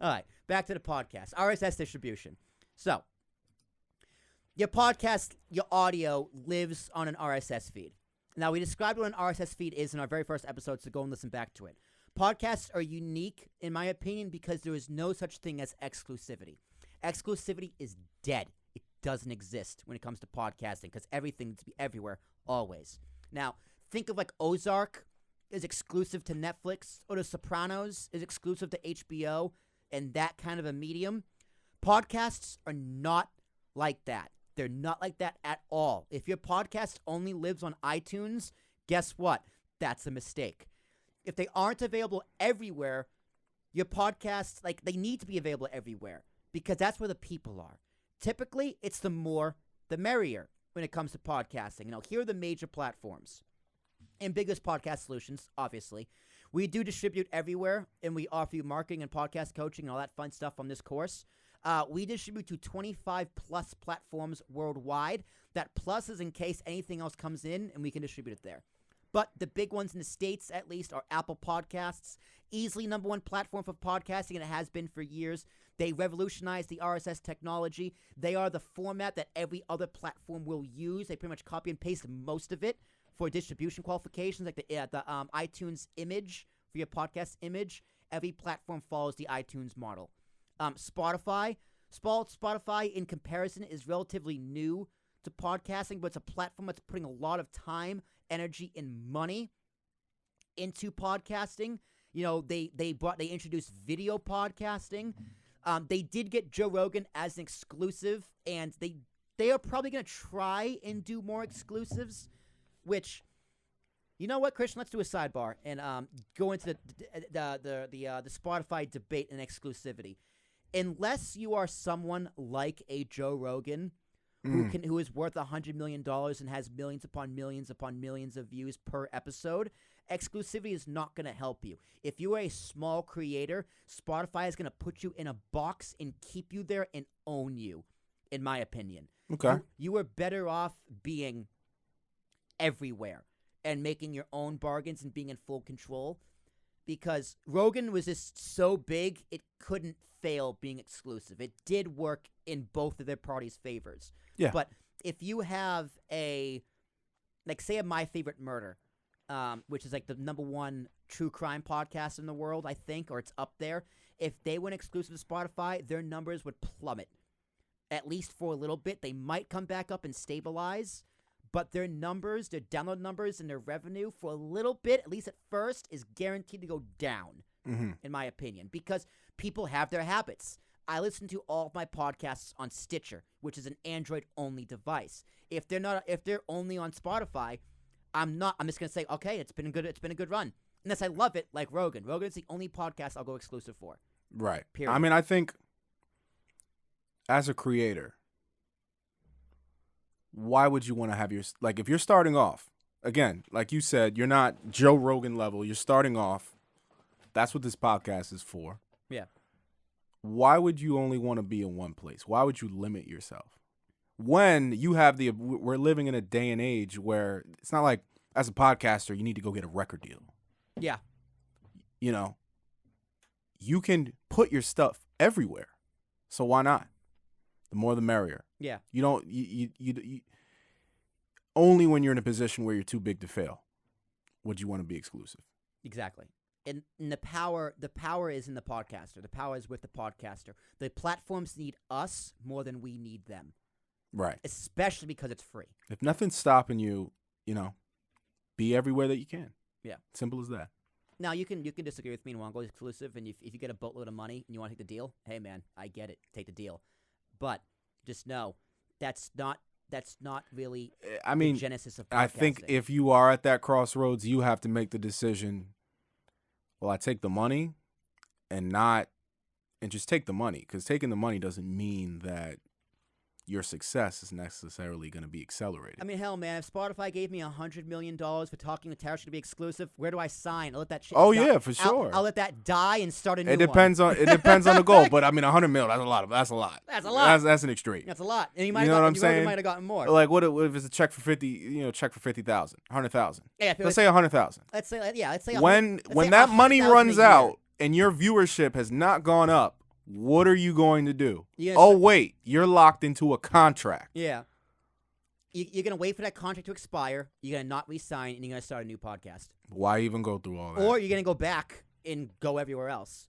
All right, back to the podcast. RSS distribution. So, your podcast, your audio lives on an RSS feed. Now, we described what an RSS feed is in our very first episode, so go and listen back to it. Podcasts are unique, in my opinion, because there is no such thing as exclusivity. Exclusivity is dead. It doesn't exist when it comes to podcasting because everything needs to be everywhere, always. Now, think of like Ozark is exclusive to Netflix, or The Sopranos is exclusive to HBO, and that kind of a medium. Podcasts are not like that. They're not like that at all. If your podcast only lives on iTunes, guess what? That's a mistake. If they aren't available everywhere, your podcasts, like, they need to be available everywhere because that's where the people are. Typically, it's the more, the merrier when it comes to podcasting. Here are the major platforms. Ambiguous Podcast Solutions, obviously. We do distribute everywhere, and we offer you marketing and podcast coaching and all that fun stuff on this course. We distribute to 25-plus platforms worldwide. That plus is in case anything else comes in, and we can distribute it there. But the big ones in the States, at least, are Apple Podcasts. Easily number one platform for podcasting, and it has been for years. They revolutionized the RSS technology. They are the format that every other platform will use. They pretty much copy and paste most of it for distribution qualifications, like the iTunes image for your podcast image. Every platform follows the iTunes model. Spotify in comparison is relatively new to podcasting, but it's a platform that's putting a lot of time, energy, and money into podcasting. They introduced video podcasting. They did get Joe Rogan as an exclusive, and they are probably going to try and do more exclusives, which, you know what, Christian, let's do a sidebar and go into the Spotify debate and exclusivity. Unless you are someone like a Joe Rogan who is worth $100 million and has millions upon millions of views per episode, exclusivity is not going to help you. If you are a small creator, Spotify is going to put you in a box and keep you there and own you, in my opinion. Okay. You are better off being everywhere and making your own bargains and being in full control, because Rogan was just so big it couldn't fail being exclusive. It did work in both of their parties' favors. Yeah. But if you have say a My Favorite Murder, which is like the number one true crime podcast in the world, I think, or it's up there, if they went exclusive to Spotify, their numbers would plummet, at least for a little bit. They might come back up and stabilize, but their numbers, their download numbers, and their revenue for a little bit, at least at first, is guaranteed to go down, in my opinion, because people have their habits. I listen to all of my podcasts on Stitcher, which is an Android-only device. If they're only on Spotify, I'm just gonna say, okay, it's been a good run. Unless I love it, like Rogan. Rogan is the only podcast I'll go exclusive for. Right. Period. I mean, I think as a creator, why would you want to have if you're starting off, again, like you said, you're not Joe Rogan level, you're starting off. That's what this podcast is for. Yeah. Why would you only want to be in one place? Why would you limit yourself? When you have we're living in a day and age where it's not like as a podcaster, you need to go get a record deal. Yeah. You can put your stuff everywhere. So why not? The more the merrier. Yeah. You don't, you only when you're in a position where you're too big to fail would you want to be exclusive. Exactly. And the power is in the podcaster. The power is with the podcaster. The platforms need us more than we need them. Right. Especially because it's free. If nothing's stopping you, be everywhere that you can. Yeah. Simple as that. Now, you can disagree with me and want to go exclusive, and if you get a boatload of money and you want to take the deal, hey, man, I get it. Take the deal. But just know that's not really the genesis of podcasting. I think if you are at that crossroads, you have to make the decision, well, I take the money and just take the money, because taking the money doesn't mean that your success is necessarily going to be accelerated. I mean, hell, man, if Spotify gave me $100 million for talking with Tarashuk to be exclusive, where do I sign? I'll let that shit die. Yeah, for sure. I'll let that die and start a new one. It depends on the goal, but I mean, $100 million, that's a lot. That's a lot. That's an extreme. That's a lot. And you know what I'm saying? might have gotten more. Like, what if it's a check for 50? Check for 50,000, 100,000. Yeah, let's say 100,000. Let's say when that money runs out and your viewership has not gone up What are you going to do? Yeah, Oh, wait, you're locked into a contract. Yeah. You're going to wait for that contract to expire. You're going to not re-sign, and you're going to start a new podcast. Why even go through all that? Or you're going to go back and go everywhere else.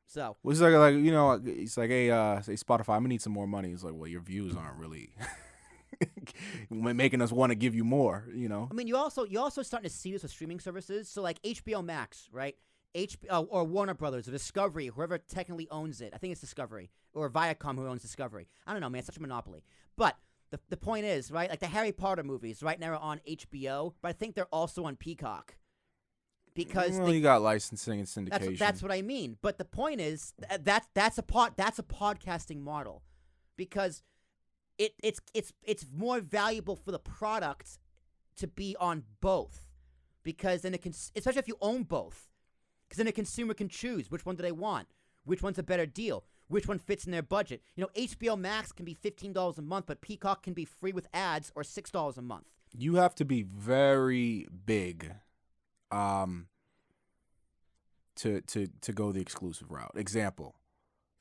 So. Well, it's like you know, it's like, hey, Spotify, I'm gonna need some more money. It's like, well, your views aren't really making us want to give you more. You know. I mean, you also starting to see this with streaming services. So like HBO Max, right? HBO or Warner Brothers or Discovery, whoever technically owns it. I think it's Discovery or Viacom who owns Discovery. I don't know, man. It's such a monopoly. But the point is, right? Like the Harry Potter movies right now are on HBO, but I think they're also on Peacock. Because you got licensing and syndication. That's what I mean. But the point is that's a podcasting model, because it's more valuable for the product to be on both, because then especially if you own both, because then a consumer can choose which one do they want, which one's a better deal, which one fits in their budget. You know, HBO Max can be $15 a month, but Peacock can be free with ads or $6 a month. You have to be very big. To go the exclusive route. Example,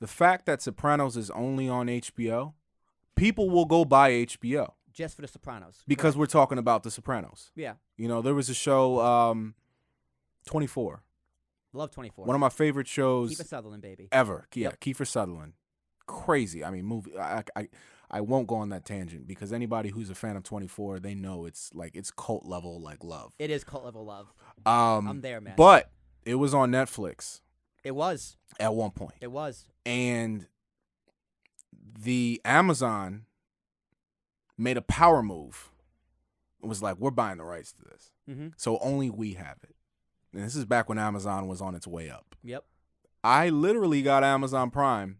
the fact that Sopranos is only on HBO, people will go buy HBO. Just for The Sopranos. Because correct. we're talking about The Sopranos. Yeah. You know, there was a show, 24. Love 24. One of my favorite shows. Kiefer Sutherland, baby. Ever. Yeah, Yep. Kiefer Sutherland. Crazy. I mean, I won't go on that tangent, because anybody who's a fan of 24, they know it's cult level like love. It is cult level love. I'm there, man. But it was on Netflix. It was. At one point. It was. And the Amazon made a power move. It was like, we're buying the rights to this. Mm-hmm. So only we have it. And this is back when Amazon was on its way up. Yep. I literally got Amazon Prime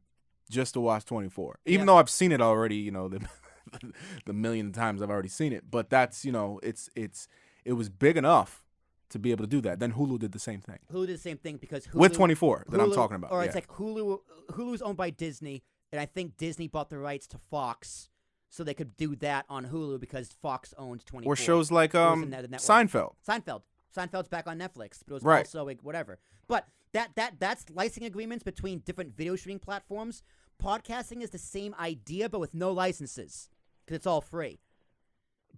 just to watch 24. Even though I've seen it already, you know, the million times I've already seen it. But that's, you know, it was big enough to be able to do that. Then Hulu did the same thing. Hulu did the same thing because Hulu, with 24 that I'm talking about. Or it's like Hulu's owned by Disney, and I think Disney bought the rights to Fox, so they could do that on Hulu because Fox owned 24. Or shows like Seinfeld. Seinfeld's back on Netflix, but it was right. also like whatever. But that's licensing agreements between different video streaming platforms. Podcasting is the same idea, but with no licenses because it's all free.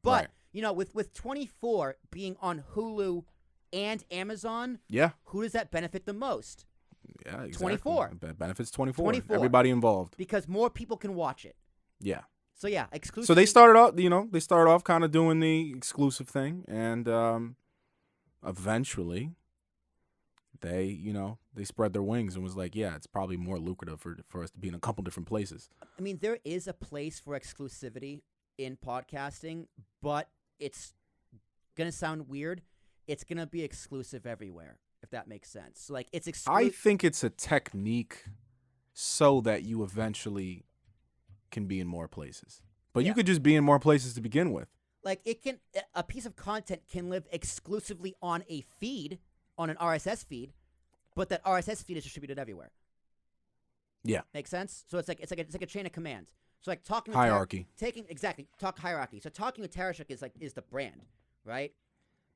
But right. you know, with 24 being on Hulu and Amazon, yeah, who does that benefit the most? Yeah, exactly. 24. Benefits 24. Everybody involved. Because more people can watch it. Yeah. So yeah, exclusive. So they started off kind of doing the exclusive thing, and eventually they spread their wings and was like, yeah, it's probably more lucrative for us to be in a couple different places. I mean, there is a place for exclusivity in podcasting, but it's gonna sound weird. It's gonna be exclusive everywhere, if that makes sense. So, like, it's I think it's a technique so that you eventually can be in more places. But you could just be in more places to begin with. Like, a piece of content can live exclusively on a feed, on an RSS feed, but that RSS feed is distributed everywhere. Yeah. Makes sense? So it's like a chain of command. So like talking hierarchy. Talk hierarchy. So talking with Tarashuk is the brand, right?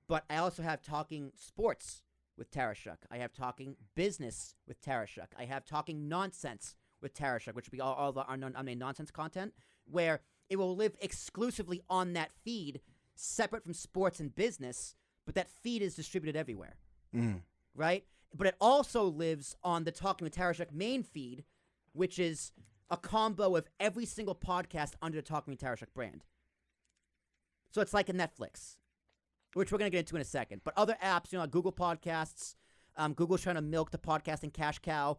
But I also have talking sports with Tarashuk. I have talking business with Tarashuk. I have talking nonsense with Tarashuk, which would be all our nonsense content, where it will live exclusively on that feed, separate from sports and business, but that feed is distributed everywhere, right? But it also lives on the Talking with Tarashuk main feed, which is a combo of every single podcast under the Talking with Tarashuk brand. So it's like a Netflix, which we're going to get into in a second. But other apps, like Google Podcasts, Google's trying to milk the podcasting cash cow.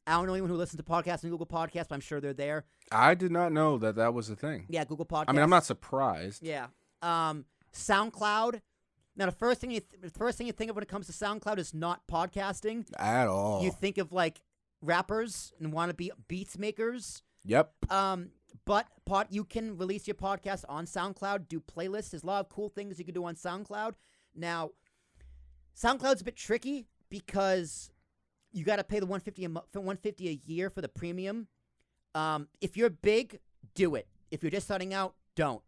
I don't know anyone who listens to podcasts on Google Podcasts, but I'm sure they're there. I did not know that was a thing. Yeah, Google Podcasts. I mean, I'm not surprised. Yeah. SoundCloud. Now, the first thing you think of when it comes to SoundCloud is not podcasting at all. You think of like rappers and wannabe beats makers. Yep. But you can release your podcast on SoundCloud, do playlists. There's a lot of cool things you can do on SoundCloud. Now, SoundCloud's a bit tricky because you got to pay the $150 a year for the premium. If you're big, do it. If you're just starting out, don't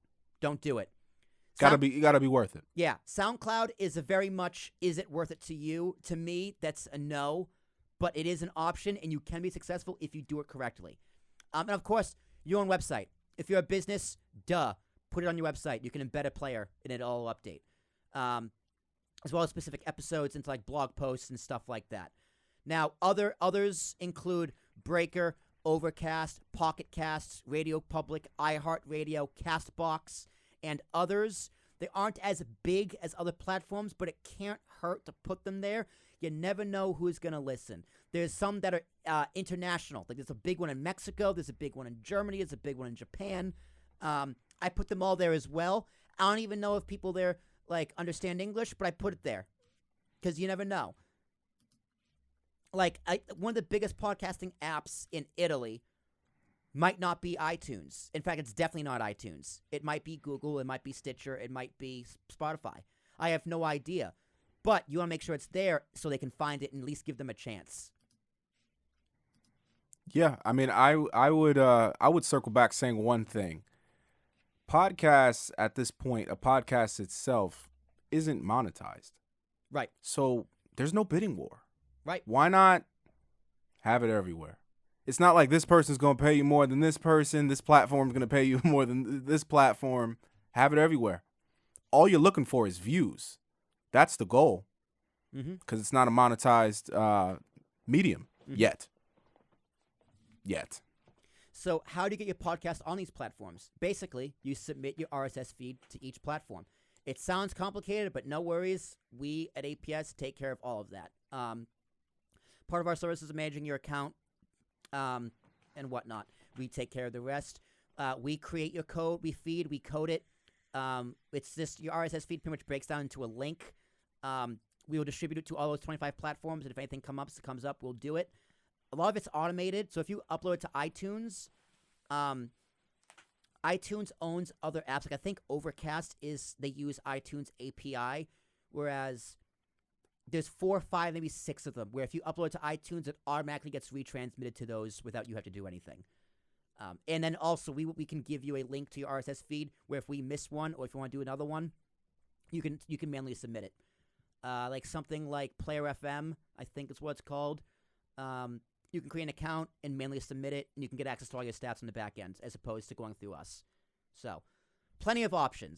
do it. Gotta be worth it. Yeah, SoundCloud is a very much, is it worth it to you? To me, that's a no. but it is an option, and you can be successful if you do it correctly. And of course, your own website. If you're a business, put it on your website. You can embed a player, and it'll update, as well as specific episodes into like blog posts and stuff like that. Now, others include Breaker, Overcast, Pocket Casts, Radio Public, iHeartRadio, Castbox, and others. They aren't as big as other platforms, but it can't hurt to put them there. You never know who's going to listen. There's some that are international. Like there's a big one in Mexico. There's a big one in Germany. There's a big one in Japan. I put them all there as well. I don't even know if people there like understand English, but I put it there because you never know. Like one of the biggest podcasting apps in Italy might not be iTunes. In fact, it's definitely not iTunes. It might be Google. It might be Stitcher. It might be Spotify. I have no idea. But you want to make sure it's there so they can find it and at least give them a chance. Yeah, I mean, I would circle back saying one thing. Podcasts at this point, a podcast itself isn't monetized. Right. So there's no bidding war. Right. Why not have it everywhere? It's not like this person's going to pay you more than this person. This platform's going to pay you more than this platform. Have it everywhere. All you're looking for is views. That's the goal. Because it's not a monetized medium yet. So how do you get your podcast on these platforms? Basically, you submit your RSS feed to each platform. It sounds complicated, but no worries. We at APS take care of all of that. Part of our service is managing your account and whatnot. We take care of the rest. We create your code. We feed. We code it. It's just your RSS feed pretty much breaks down into a link. We will distribute it to all those 25 platforms, and if anything comes up, we'll do it. A lot of it's automated, so if you upload it to iTunes, iTunes owns other apps. Like I think Overcast they use iTunes API, whereas there's 4, 5, maybe 6 of them, where if you upload it to iTunes, it automatically gets retransmitted to those without you have to do anything. And then also, we can give you a link to your RSS feed, where if we miss one, or if you want to do another one, you can manually submit it. Like something like Player FM, I think is what it's called. You can create an account and manually submit it, and you can get access to all your stats on the back end, as opposed to going through us. So, plenty of options.